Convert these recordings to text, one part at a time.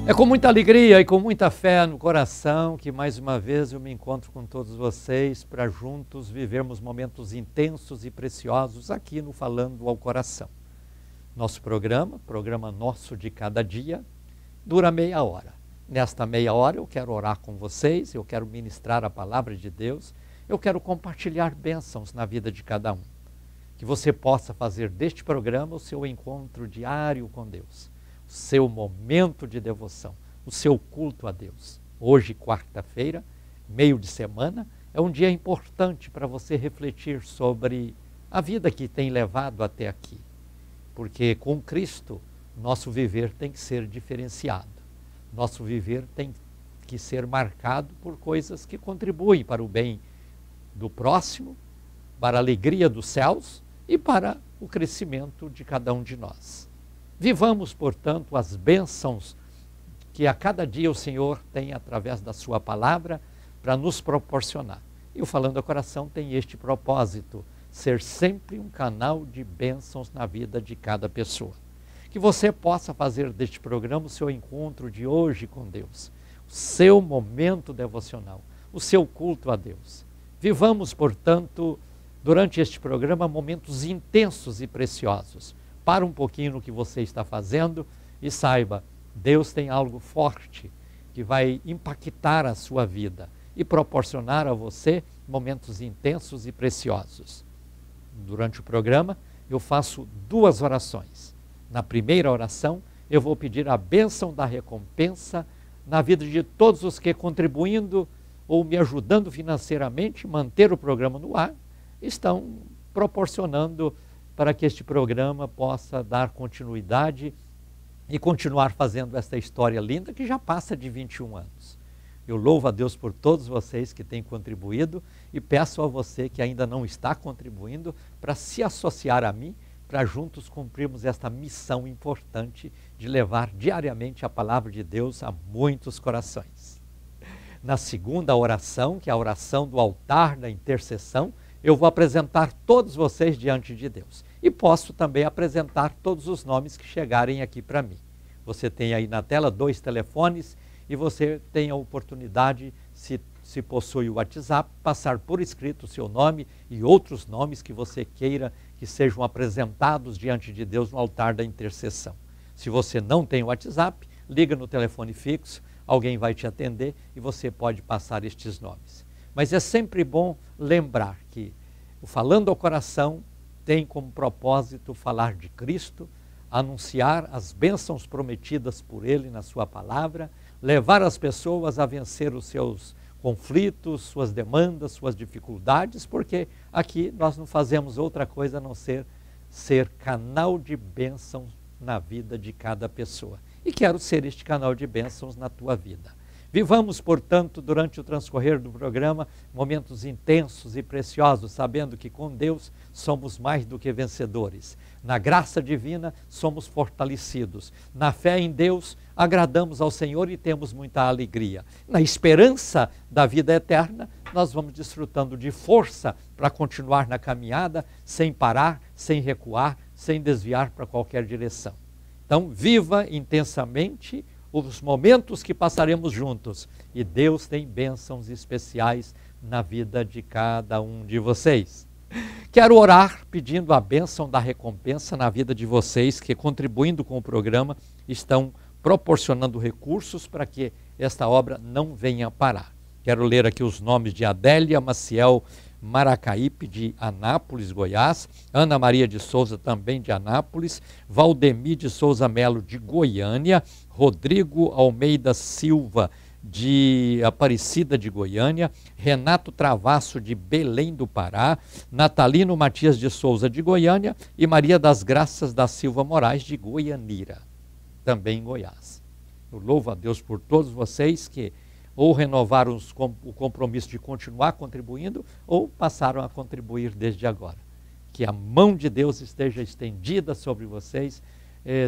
É com muita alegria e com muita fé no coração que mais uma vez eu me encontro com todos vocês para juntos vivermos momentos intensos e preciosos aqui no Falando ao Coração. Nosso programa nosso de cada dia, dura meia hora. Nesta meia hora eu quero orar com vocês, eu quero ministrar a palavra de Deus, eu quero compartilhar bênçãos na vida de cada um. Que você possa fazer deste programa o seu encontro diário com Deus, o seu momento de devoção, o seu culto a Deus. Hoje, quarta-feira, meio de semana, é um dia importante para você refletir sobre a vida que tem levado até aqui. Porque com Cristo, nosso viver tem que ser diferenciado. Nosso viver tem que ser marcado por coisas que contribuem para o bem do próximo, para a alegria dos céus e para o crescimento de cada um de nós. Vivamos, portanto, as bênçãos que a cada dia o Senhor tem através da sua palavra para nos proporcionar. E o Falando ao Coração tem este propósito, ser sempre um canal de bênçãos na vida de cada pessoa. Que você possa fazer deste programa o seu encontro de hoje com Deus, o seu momento devocional, o seu culto a Deus. Vivamos, portanto, durante este programa, momentos intensos e preciosos. Para um pouquinho no que você está fazendo e saiba, Deus tem algo forte que vai impactar a sua vida e proporcionar a você momentos intensos e preciosos. Durante o programa, eu faço duas orações. Na primeira oração, eu vou pedir a bênção da recompensa na vida de todos os que, contribuindo ou me ajudando financeiramente, manter o programa no ar, estão proporcionando para que este programa possa dar continuidade e continuar fazendo esta história linda que já passa de 21 anos. Eu louvo a Deus por todos vocês que têm contribuído e peço a você que ainda não está contribuindo para se associar a mim, para juntos cumprirmos esta missão importante de levar diariamente a palavra de Deus a muitos corações. Na segunda oração, que é a oração do altar da intercessão, eu vou apresentar todos vocês diante de Deus. E posso também apresentar todos os nomes que chegarem aqui para mim. Você tem aí na tela 2 telefones e você tem a oportunidade, se possui o WhatsApp, passar por escrito o seu nome e outros nomes que você queira que sejam apresentados diante de Deus no altar da intercessão. Se você não tem o WhatsApp, liga no telefone fixo, alguém vai te atender e você pode passar estes nomes. Mas é sempre bom lembrar que o Falando ao Coração tem como propósito falar de Cristo, anunciar as bênçãos prometidas por Ele na sua palavra, levar as pessoas a vencer os seus conflitos, suas demandas, suas dificuldades, porque aqui nós não fazemos outra coisa a não ser canal de bênçãos na vida de cada pessoa. E quero ser este canal de bênçãos na tua vida. Vivamos, portanto, durante o transcorrer do programa, momentos intensos e preciosos, sabendo que com Deus somos mais do que vencedores. Na graça divina somos fortalecidos. Na fé em Deus agradamos ao Senhor e temos muita alegria. Na esperança da vida eterna, nós vamos desfrutando de força para continuar na caminhada, sem parar, sem recuar, sem desviar para qualquer direção. Então, viva intensamente os momentos que passaremos juntos. E Deus tem bênçãos especiais na vida de cada um de vocês. Quero orar pedindo a bênção da recompensa na vida de vocês que, contribuindo com o programa, estão proporcionando recursos para que esta obra não venha a parar. Quero ler aqui os nomes de Adélia Maciel Maracaípe, de Anápolis, Goiás, Ana Maria de Souza, também de Anápolis, Valdemir de Souza Melo, de Goiânia, Rodrigo Almeida Silva, de Aparecida de Goiânia, Renato Travasso, de Belém do Pará, Natalino Matias de Souza, de Goiânia, e Maria das Graças da Silva Moraes, de Goianira, também em Goiás. Eu louvo a Deus por todos vocês que ou renovaram o compromisso de continuar contribuindo, ou passaram a contribuir desde agora. Que a mão de Deus esteja estendida sobre vocês,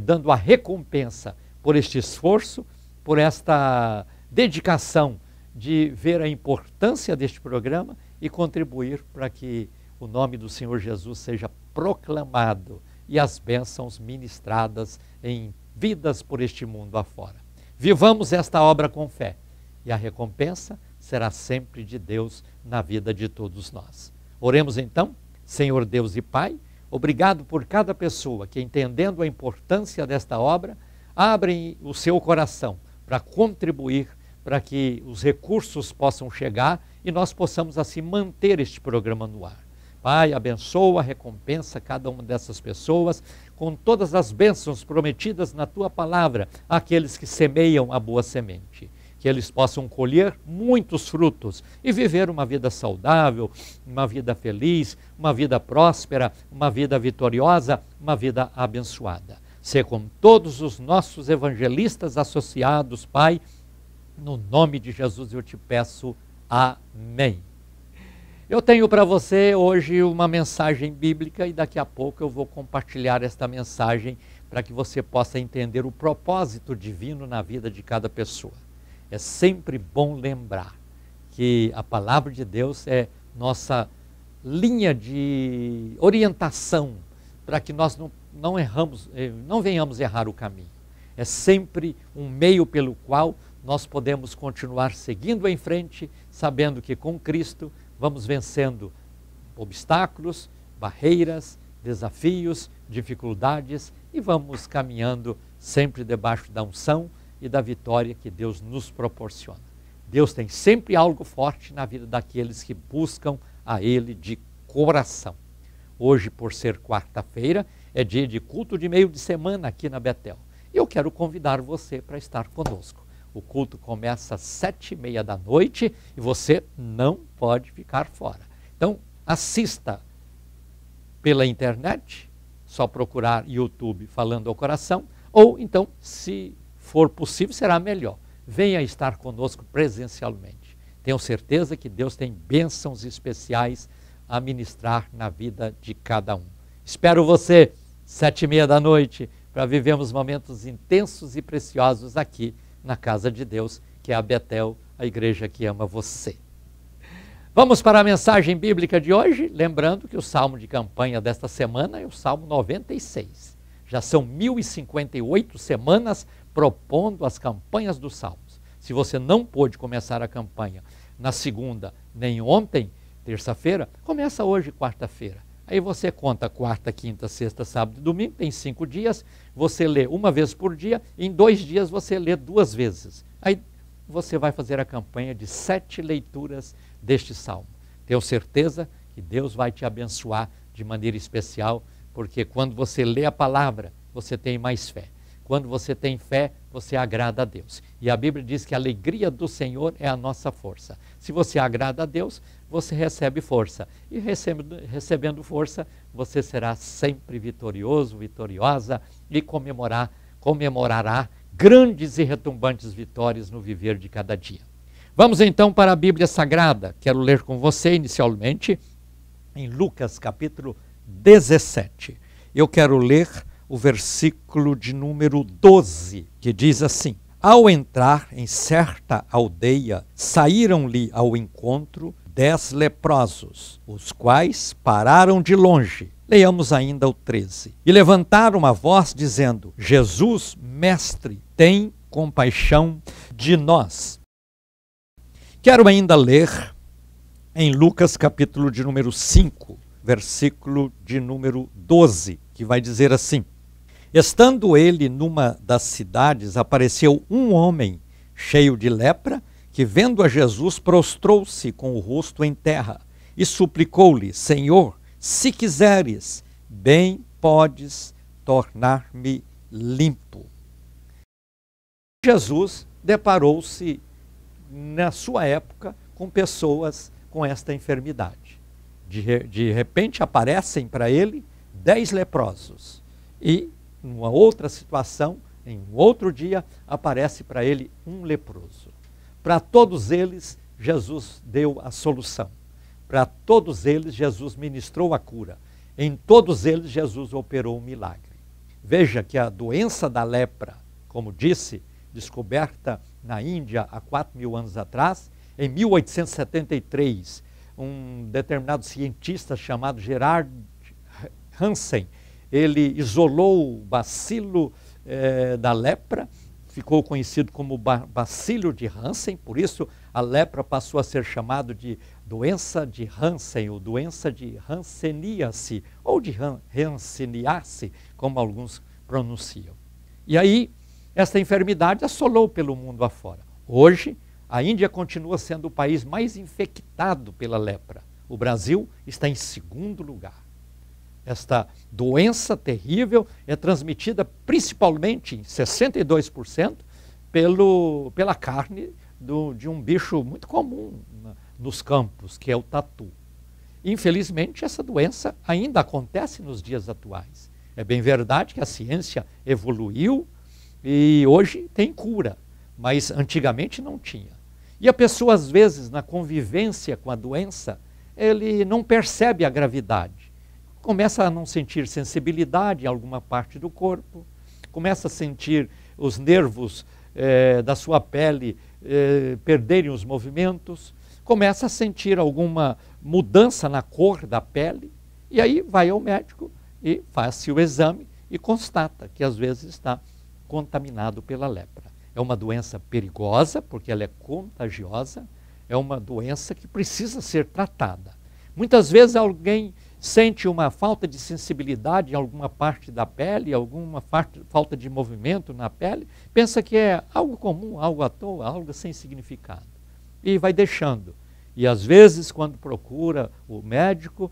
dando a recompensa por este esforço, por esta dedicação de ver a importância deste programa e contribuir para que o nome do Senhor Jesus seja proclamado e as bênçãos ministradas em vidas por este mundo afora. Vivamos esta obra com fé e a recompensa será sempre de Deus na vida de todos nós. Oremos então. Senhor Deus e Pai, obrigado por cada pessoa que, entendendo a importância desta obra, abrem o seu coração para contribuir, para que os recursos possam chegar e nós possamos assim manter este programa no ar. Pai, abençoa, recompensa cada uma dessas pessoas com todas as bênçãos prometidas na Tua palavra, àqueles que semeiam a boa semente. Que eles possam colher muitos frutos e viver uma vida saudável, uma vida feliz, uma vida próspera, uma vida vitoriosa, uma vida abençoada. Ser com todos os nossos evangelistas associados, Pai, no nome de Jesus eu te peço, amém. Eu tenho para você hoje uma mensagem bíblica e daqui a pouco eu vou compartilhar esta mensagem para que você possa entender o propósito divino na vida de cada pessoa. É sempre bom lembrar que a palavra de Deus é nossa linha de orientação para que nós não venhamos errar o caminho. É sempre um meio pelo qual nós podemos continuar seguindo em frente, sabendo que com Cristo vamos vencendo obstáculos, barreiras, desafios, dificuldades e vamos caminhando sempre debaixo da unção e da vitória que Deus nos proporciona. Deus tem sempre algo forte na vida daqueles que buscam a Ele de coração. Hoje, por ser quarta-feira, é dia de culto de meio de semana aqui na Betel. E eu quero convidar você para estar conosco. O culto começa às 7h30 da noite e você não pode ficar fora. Então, assista pela internet, só procurar YouTube Falando ao Coração, ou então, se for possível, será melhor. Venha estar conosco presencialmente. Tenho certeza que Deus tem bênçãos especiais a ministrar na vida de cada um. Espero você, 7h30 da noite, para vivermos momentos intensos e preciosos aqui na casa de Deus, que é a Betel, a igreja que ama você. Vamos para a mensagem bíblica de hoje, lembrando que o salmo de campanha desta semana é o Salmo 96. Já são 1058 semanas propondo as campanhas dos salmos. Se você não pôde começar a campanha na segunda nem ontem, terça-feira, começa hoje, quarta-feira. Aí você conta quarta, quinta, sexta, sábado e domingo, tem 5 dias, você lê uma vez por dia, em 2 dias você lê 2 vezes. Aí você vai fazer a campanha de 7 leituras deste salmo. Tenho certeza que Deus vai te abençoar de maneira especial, porque quando você lê a palavra, você tem mais fé. Quando você tem fé, você agrada a Deus. E a Bíblia diz que a alegria do Senhor é a nossa força. Se você agrada a Deus, você recebe força. E recebendo força, você será sempre vitorioso, vitoriosa e comemorará grandes e retumbantes vitórias no viver de cada dia. Vamos então para a Bíblia Sagrada. Quero ler com você inicialmente em Lucas capítulo 17. Eu quero ler o versículo de número 12, que diz assim: Ao entrar em certa aldeia, saíram-lhe ao encontro 10 leprosos, os quais pararam de longe. Leiamos ainda o 13. E levantaram a voz dizendo: Jesus, mestre, tem compaixão de nós. Quero ainda ler em Lucas capítulo de número 5, versículo de número 12, que vai dizer assim: Estando ele numa das cidades, apareceu um homem cheio de lepra, que vendo a Jesus prostrou-se com o rosto em terra e suplicou-lhe: Senhor, se quiseres, bem podes tornar-me limpo. Jesus deparou-se na sua época com pessoas com esta enfermidade. De repente aparecem para ele 10 leprosos e numa outra situação, em um outro dia, aparece para ele um leproso. Para todos eles, Jesus deu a solução. Para todos eles, Jesus ministrou a cura. Em todos eles, Jesus operou um milagre. Veja que a doença da lepra, como disse, descoberta na Índia há 4.000 anos atrás, em 1873, um determinado cientista chamado Gerard Hansen, ele isolou o bacilo da lepra, ficou conhecido como bacilo de Hansen, por isso a lepra passou a ser chamado de doença de Hansen, ou doença de hanseníase, ou de hanseníase, como alguns pronunciam. E aí, esta enfermidade assolou pelo mundo afora. Hoje, a Índia continua sendo o país mais infectado pela lepra. O Brasil está em segundo lugar. Esta doença terrível é transmitida principalmente, em 62%, pela carne de um bicho muito comum nos campos, que é o tatu. Infelizmente, essa doença ainda acontece nos dias atuais. É bem verdade que a ciência evoluiu e hoje tem cura, mas antigamente não tinha. E a pessoa, às vezes, na convivência com a doença, ele não percebe a gravidade. Começa a não sentir sensibilidade em alguma parte do corpo, começa a sentir os nervos da sua pele perderem os movimentos, começa a sentir alguma mudança na cor da pele, e aí vai ao médico e faz-se o exame e constata que às vezes está contaminado pela lepra. É uma doença perigosa, porque ela é contagiosa, é uma doença que precisa ser tratada. Muitas vezes alguém sente uma falta de sensibilidade em alguma parte da pele, alguma falta de movimento na pele, pensa que é algo comum, algo à toa, algo sem significado. E vai deixando. E às vezes, quando procura o médico,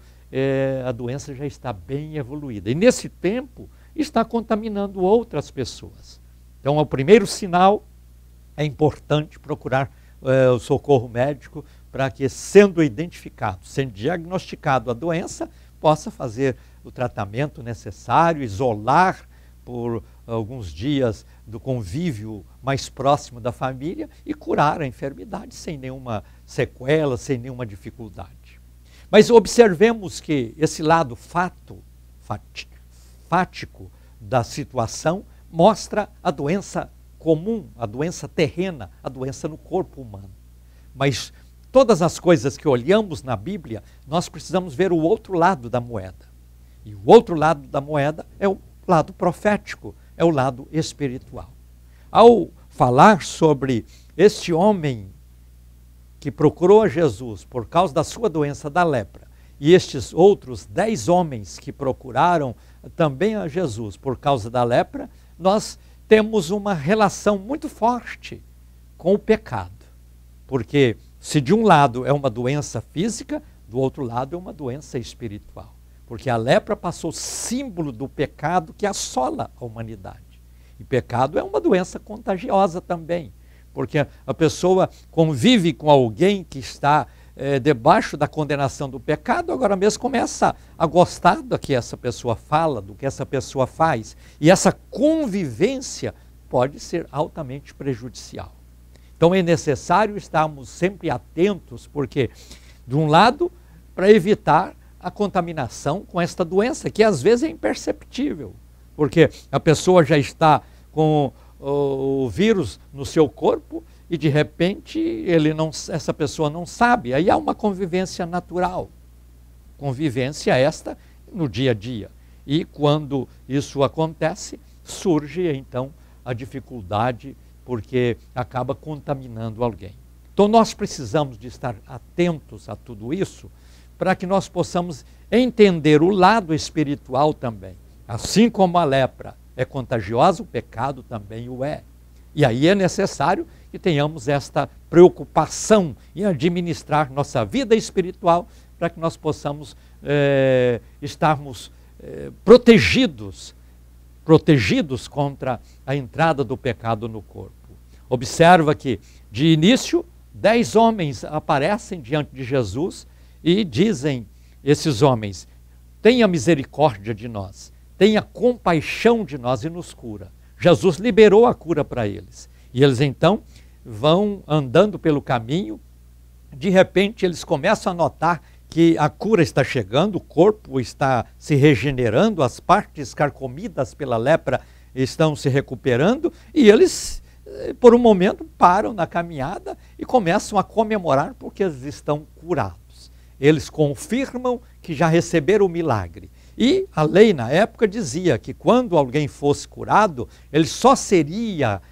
a doença já está bem evoluída. E nesse tempo, está contaminando outras pessoas. Então, o primeiro sinal, é importante procurar o socorro médico para que, sendo identificado, sendo diagnosticado a doença, possa fazer o tratamento necessário, isolar por alguns dias do convívio mais próximo da família e curar a enfermidade sem nenhuma sequela, sem nenhuma dificuldade. Mas observemos que esse lado fático da situação mostra a doença comum, a doença terrena, a doença no corpo humano. Mas todas as coisas que olhamos na Bíblia, nós precisamos ver o outro lado da moeda. E o outro lado da moeda é o lado profético, é o lado espiritual. Ao falar sobre este homem que procurou a Jesus por causa da sua doença da lepra, e estes outros 10 homens que procuraram também a Jesus por causa da lepra, nós temos uma relação muito forte com o pecado. Porque se de um lado é uma doença física, do outro lado é uma doença espiritual. Porque a lepra passou símbolo do pecado que assola a humanidade. E pecado é uma doença contagiosa também. Porque a pessoa convive com alguém que está debaixo da condenação do pecado, agora mesmo começa a gostar do que essa pessoa fala, do que essa pessoa faz. E essa convivência pode ser altamente prejudicial. Então é necessário estarmos sempre atentos, porque, de um lado, para evitar a contaminação com esta doença, que às vezes é imperceptível, porque a pessoa já está com o vírus no seu corpo e de repente essa pessoa não sabe. Aí há uma convivência natural, convivência esta no dia a dia. E quando isso acontece, surge então a dificuldade, porque acaba contaminando alguém. Então nós precisamos de estar atentos a tudo isso, para que nós possamos entender o lado espiritual também. Assim como a lepra é contagiosa, o pecado também o é. E aí é necessário que tenhamos esta preocupação em administrar nossa vida espiritual, para que nós possamos estarmos protegidos contra a entrada do pecado no corpo. Observa que, de início, 10 homens aparecem diante de Jesus e dizem, esses homens, tenha misericórdia de nós, tenha compaixão de nós e nos cura. Jesus liberou a cura para eles. E eles então vão andando pelo caminho, de repente eles começam a notar que a cura está chegando, o corpo está se regenerando, as partes carcomidas pela lepra estão se recuperando, e eles, por um momento, param na caminhada e começam a comemorar porque eles estão curados. Eles confirmam que já receberam o milagre. E a lei na época dizia que quando alguém fosse curado, ele só seria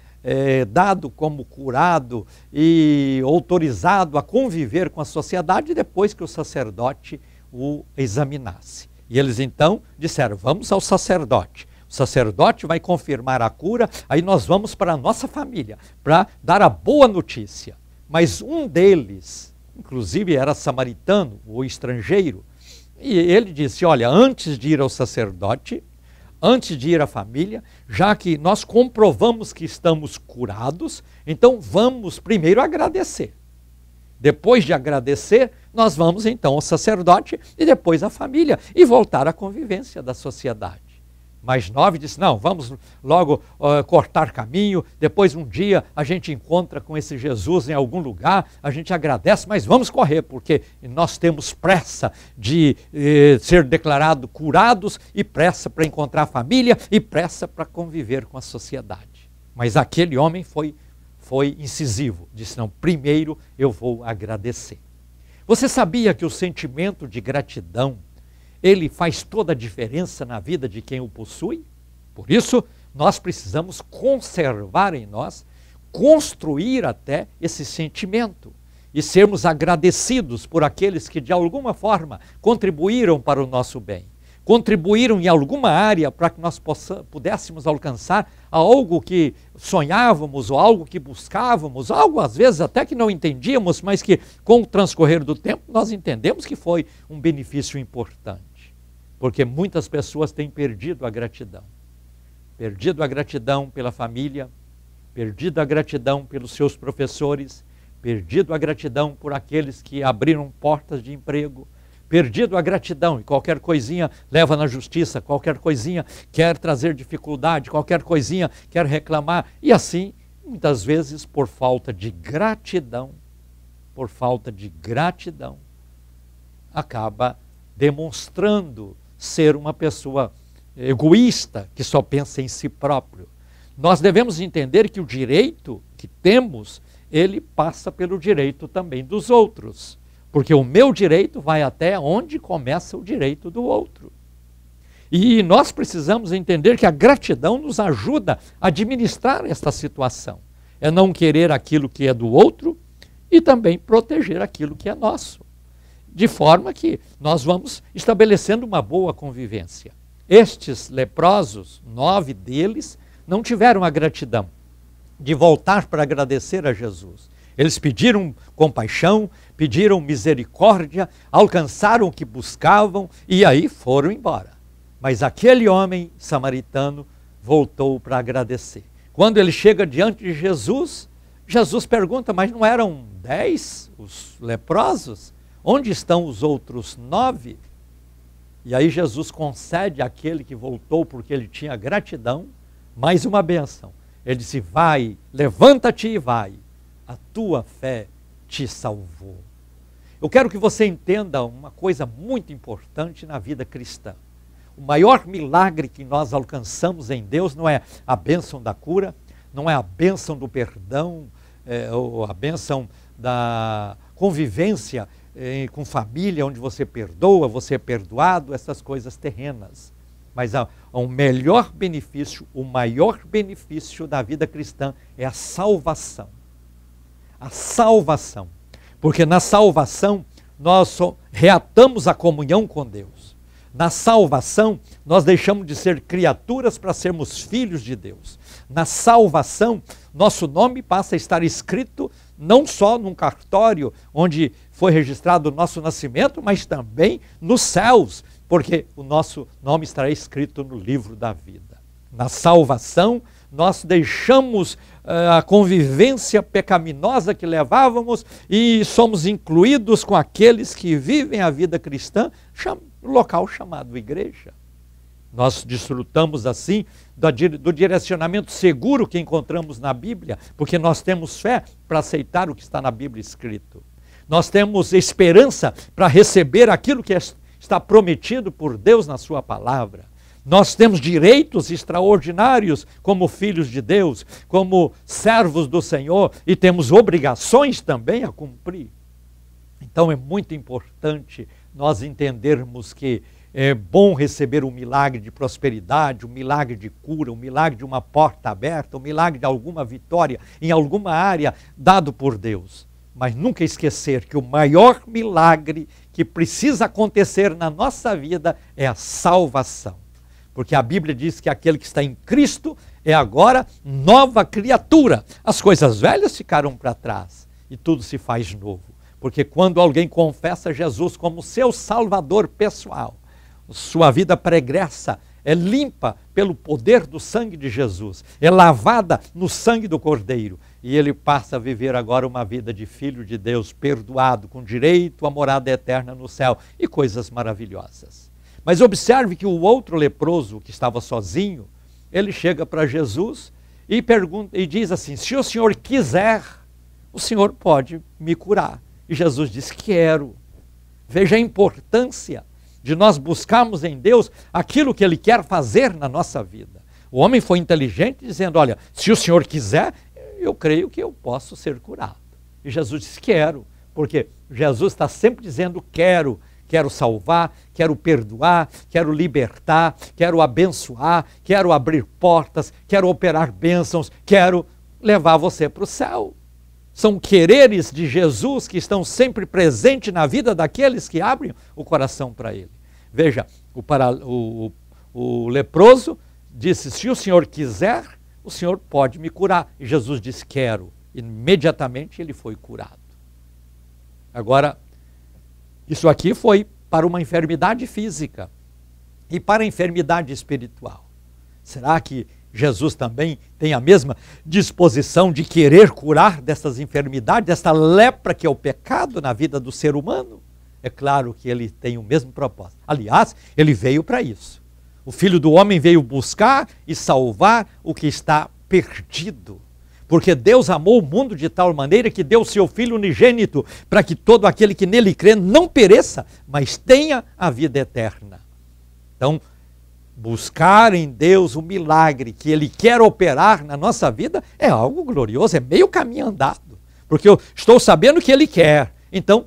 dado como curado e autorizado a conviver com a sociedade depois que o sacerdote o examinasse. E eles então disseram, vamos ao sacerdote. O sacerdote vai confirmar a cura, aí nós vamos para a nossa família, para dar a boa notícia. Mas um deles, inclusive era samaritano, ou estrangeiro, e ele disse, olha, antes de ir ao sacerdote, antes de ir à família, já que nós comprovamos que estamos curados, então vamos primeiro agradecer. Depois de agradecer, nós vamos então ao sacerdote e depois à família e voltar à convivência da sociedade. Mas 9 disse, não, vamos logo cortar caminho, depois um dia a gente encontra com esse Jesus em algum lugar, a gente agradece, mas vamos correr, porque nós temos pressa de ser declarados curados e pressa para encontrar a família e pressa para conviver com a sociedade. Mas aquele homem foi incisivo, disse, não, primeiro eu vou agradecer. Você sabia que o sentimento de gratidão ele faz toda a diferença na vida de quem o possui? Por isso, nós precisamos conservar em nós, construir até esse sentimento e sermos agradecidos por aqueles que de alguma forma contribuíram para o nosso bem, contribuíram em alguma área para que nós pudéssemos alcançar algo que sonhávamos ou algo que buscávamos, algo às vezes até que não entendíamos, mas que com o transcorrer do tempo nós entendemos que foi um benefício importante. Porque muitas pessoas têm perdido a gratidão. Perdido a gratidão pela família, perdido a gratidão pelos seus professores, perdido a gratidão por aqueles que abriram portas de emprego, perdido a gratidão e qualquer coisinha leva na justiça, qualquer coisinha quer trazer dificuldade, qualquer coisinha quer reclamar. E assim, muitas vezes, por falta de gratidão, acaba demonstrando ser uma pessoa egoísta, que só pensa em si próprio. Nós devemos entender que o direito que temos, ele passa pelo direito também dos outros. Porque o meu direito vai até onde começa o direito do outro. E nós precisamos entender que a gratidão nos ajuda a administrar esta situação. É não querer aquilo que é do outro e também proteger aquilo que é nosso. De forma que nós vamos estabelecendo uma boa convivência. Estes leprosos, 9 deles, não tiveram a gratidão de voltar para agradecer a Jesus. Eles pediram compaixão, pediram misericórdia, alcançaram o que buscavam e aí foram embora. Mas aquele homem samaritano voltou para agradecer. Quando ele chega diante de Jesus, Jesus pergunta, mas não eram 10 os leprosos? Onde estão os outros 9? E aí Jesus concede àquele que voltou porque ele tinha gratidão, mais uma bênção. Ele disse, vai, levanta-te e vai, a tua fé te salvou. Eu quero que você entenda uma coisa muito importante na vida cristã. O maior milagre que nós alcançamos em Deus não é a bênção da cura, não é a bênção do perdão, ou a bênção da convivência com família, onde você perdoa, você é perdoado, essas coisas terrenas. Mas o melhor benefício, o maior benefício da vida cristã é a salvação. A salvação. Porque na salvação nós reatamos a comunhão com Deus. Na salvação nós deixamos de ser criaturas para sermos filhos de Deus. Na salvação nosso nome passa a estar escrito não só num cartório onde foi registrado o nosso nascimento, mas também nos céus, porque o nosso nome estará escrito no livro da vida. Na salvação, nós deixamos a convivência pecaminosa que levávamos e somos incluídos com aqueles que vivem a vida cristã, no local chamado igreja. Nós desfrutamos assim do direcionamento seguro que encontramos na Bíblia, porque nós temos fé para aceitar o que está na Bíblia escrito. Nós temos esperança para receber aquilo que está prometido por Deus na sua palavra. Nós temos direitos extraordinários como filhos de Deus, como servos do Senhor, e temos obrigações também a cumprir. Então é muito importante nós entendermos que é bom receber um milagre de prosperidade, um milagre de cura, um milagre de uma porta aberta, um milagre de alguma vitória em alguma área dado por Deus. Mas nunca esquecer que o maior milagre que precisa acontecer na nossa vida é a salvação. Porque a Bíblia diz que aquele que está em Cristo é agora nova criatura. As coisas velhas ficaram para trás e tudo se faz novo. Porque quando alguém confessa Jesus como seu Salvador pessoal, sua vida pregressa é limpa pelo poder do sangue de Jesus, é lavada no sangue do Cordeiro, e ele passa a viver agora uma vida de filho de Deus, perdoado, com direito à morada eterna no céu, e coisas maravilhosas. Mas observe que o outro leproso, que estava sozinho, ele chega para Jesus e pergunta, e diz assim: se o Senhor quiser, o Senhor pode me curar. E Jesus diz: quero. Veja a importância de nós buscarmos em Deus aquilo que Ele quer fazer na nossa vida. O homem foi inteligente dizendo: olha, se o Senhor quiser, eu creio que eu posso ser curado. E Jesus disse: quero, porque Jesus está sempre dizendo: quero salvar, quero perdoar, quero libertar, quero abençoar, quero abrir portas, quero operar bênçãos, quero levar você para o céu. São quereres de Jesus que estão sempre presentes na vida daqueles que abrem o coração para Ele. Veja, o leproso disse: se o Senhor quiser, o Senhor pode me curar. E Jesus disse: quero. E imediatamente ele foi curado. Agora, isso aqui foi para uma enfermidade física e para a enfermidade espiritual. Será que Jesus também tem a mesma disposição de querer curar dessas enfermidades, dessa lepra que é o pecado na vida do ser humano? É claro que ele tem o mesmo propósito. Aliás, ele veio para isso. O Filho do Homem veio buscar e salvar o que está perdido. Porque Deus amou o mundo de tal maneira que deu o seu Filho unigênito para que todo aquele que nele crê não pereça, mas tenha a vida eterna. Então, buscar em Deus o milagre que Ele quer operar na nossa vida é algo glorioso, é meio caminho andado. Porque eu estou sabendo que Ele quer. Então,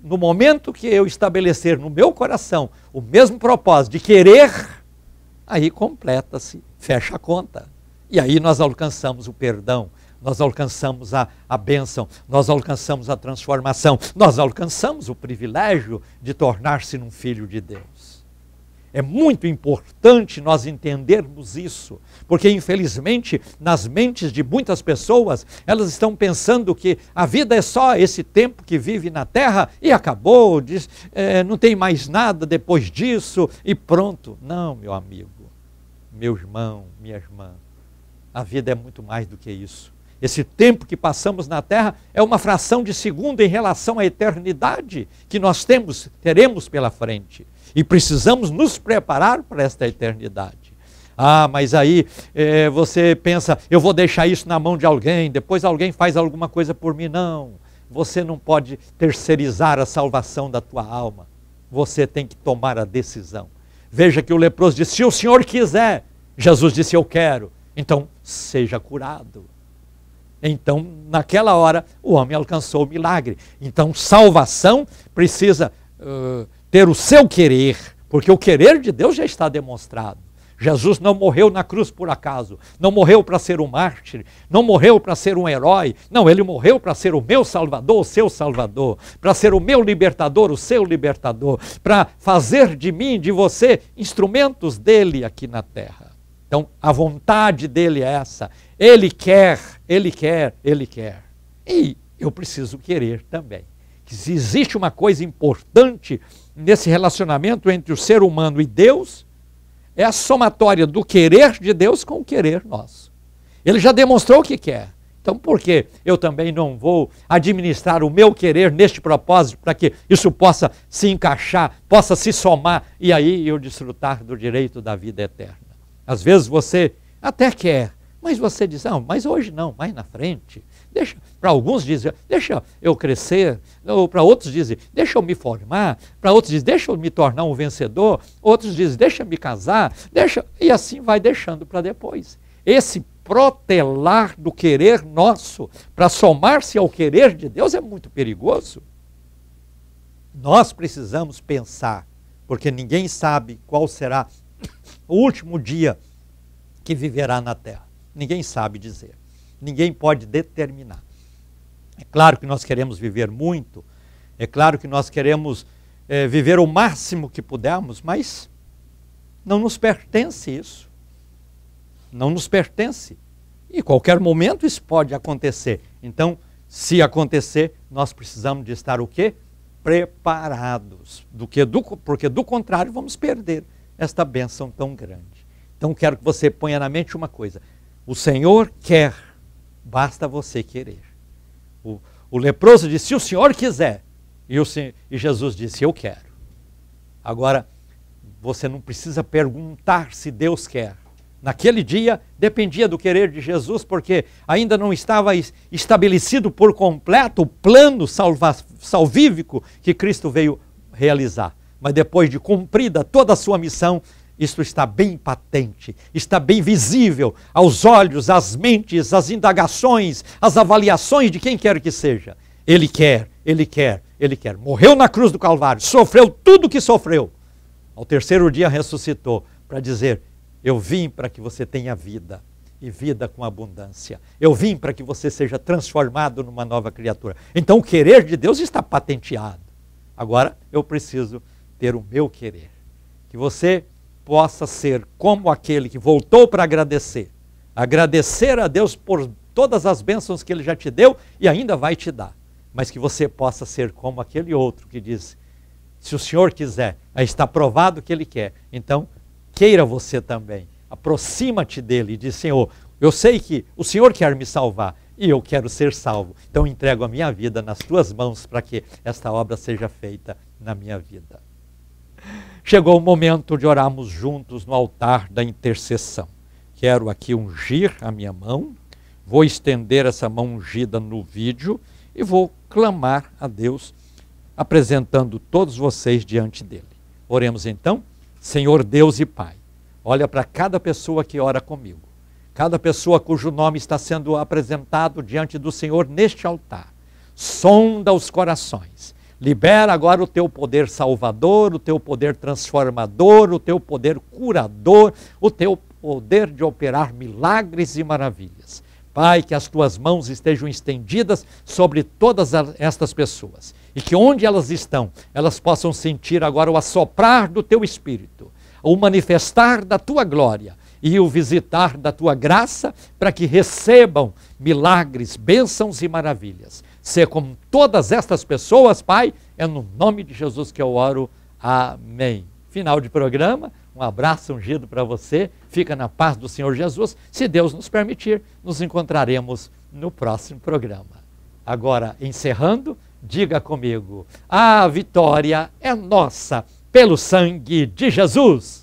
no momento que eu estabelecer no meu coração o mesmo propósito de querer, aí completa-se, fecha a conta. E aí nós alcançamos o perdão, nós alcançamos a bênção, nós alcançamos a transformação, nós alcançamos o privilégio de tornar-se um filho de Deus. É muito importante nós entendermos isso, porque infelizmente nas mentes de muitas pessoas, elas estão pensando que a vida é só esse tempo que vive na terra e acabou, não tem mais nada depois disso e pronto. Não, meu amigo, meu irmão, minha irmã, a vida é muito mais do que isso. Esse tempo que passamos na terra é uma fração de segundo em relação à eternidade que nós teremos pela frente. E precisamos nos preparar para esta eternidade. Ah, mas aí você pensa: eu vou deixar isso na mão de alguém, depois alguém faz alguma coisa por mim. Não, você não pode terceirizar a salvação da tua alma. Você tem que tomar a decisão. Veja que o leproso disse: se o Senhor quiser. Jesus disse: eu quero. Então, seja curado. Então, naquela hora, o homem alcançou o milagre. Então, salvação precisa ter o seu querer, porque o querer de Deus já está demonstrado. Jesus não morreu na cruz por acaso, não morreu para ser um mártir, não morreu para ser um herói, não, ele morreu para ser o meu Salvador, o seu Salvador, para ser o meu libertador, o seu libertador, para fazer de mim, de você, instrumentos dele aqui na terra. Então, a vontade dele é essa. Ele quer, ele quer, ele quer. E eu preciso querer também. Que se existe uma coisa importante nesse relacionamento entre o ser humano e Deus, é a somatória do querer de Deus com o querer nosso. Ele já demonstrou o que quer. Então, por que eu também não vou administrar o meu querer neste propósito para que isso possa se encaixar, possa se somar e aí eu desfrutar do direito da vida eterna? Às vezes você até quer, mas você diz: não, mas hoje não, mais na frente. Deixa, para alguns dizem: deixa eu crescer, ou para outros dizem: deixa eu me formar, para outros dizem: deixa eu me tornar um vencedor, outros dizem: deixa eu me casar, e assim vai deixando para depois. Esse protelar do querer nosso para somar-se ao querer de Deus é muito perigoso. Nós precisamos pensar, porque ninguém sabe qual será o último dia que viverá na terra. Ninguém sabe dizer. Ninguém pode determinar. É claro que nós queremos viver muito, é claro que nós queremos viver o máximo que pudermos, mas não nos pertence isso. Não nos pertence. E qualquer momento isso pode acontecer. Então, se acontecer, nós precisamos de estar o quê? Preparados. Porque do contrário vamos perder esta bênção tão grande. Então quero que você ponha na mente uma coisa. O Senhor quer, basta você querer. O leproso disse, se o Senhor quiser. E Jesus disse, eu quero. Agora, você não precisa perguntar se Deus quer. Naquele dia, dependia do querer de Jesus, porque ainda não estava estabelecido por completo o plano salvífico que Cristo veio realizar. Mas depois de cumprida toda a sua missão, isso está bem patente, está bem visível aos olhos, às mentes, às indagações, às avaliações de quem quer que seja. Ele quer, Ele quer, Ele quer. Morreu na cruz do Calvário, sofreu tudo o que sofreu. Ao terceiro dia ressuscitou para dizer, eu vim para que você tenha vida, e vida com abundância. Eu vim para que você seja transformado numa nova criatura. Então o querer de Deus está patenteado. Agora eu preciso ter o meu querer. Que você possa ser como aquele que voltou para agradecer. Agradecer a Deus por todas as bênçãos que Ele já te deu e ainda vai te dar. Mas que você possa ser como aquele outro que diz, se o Senhor quiser, aí está provado que Ele quer. Então, queira você também. Aproxima-te dele e diz, Senhor, eu sei que o Senhor quer me salvar e eu quero ser salvo. Então entrego a minha vida nas tuas mãos para que esta obra seja feita na minha vida. Chegou o momento de orarmos juntos no altar da intercessão. Quero aqui ungir a minha mão, vou estender essa mão ungida no vídeo e vou clamar a Deus, apresentando todos vocês diante dele. Oremos então. Senhor Deus e Pai, olha para cada pessoa que ora comigo, cada pessoa cujo nome está sendo apresentado diante do Senhor neste altar. Sonda os corações, libera agora o teu poder salvador, o teu poder transformador, o teu poder curador, o teu poder de operar milagres e maravilhas. Pai, que as tuas mãos estejam estendidas sobre todas estas pessoas e que onde elas estão, elas possam sentir agora o assoprar do teu Espírito, o manifestar da tua glória e o visitar da tua graça para que recebam milagres, bênçãos e maravilhas. Ser como todas estas pessoas, Pai, é no nome de Jesus que eu oro. Amém. Final de programa. Um abraço ungido para você. Fica na paz do Senhor Jesus. Se Deus nos permitir, nos encontraremos no próximo programa. Agora, encerrando, diga comigo: a vitória é nossa pelo sangue de Jesus.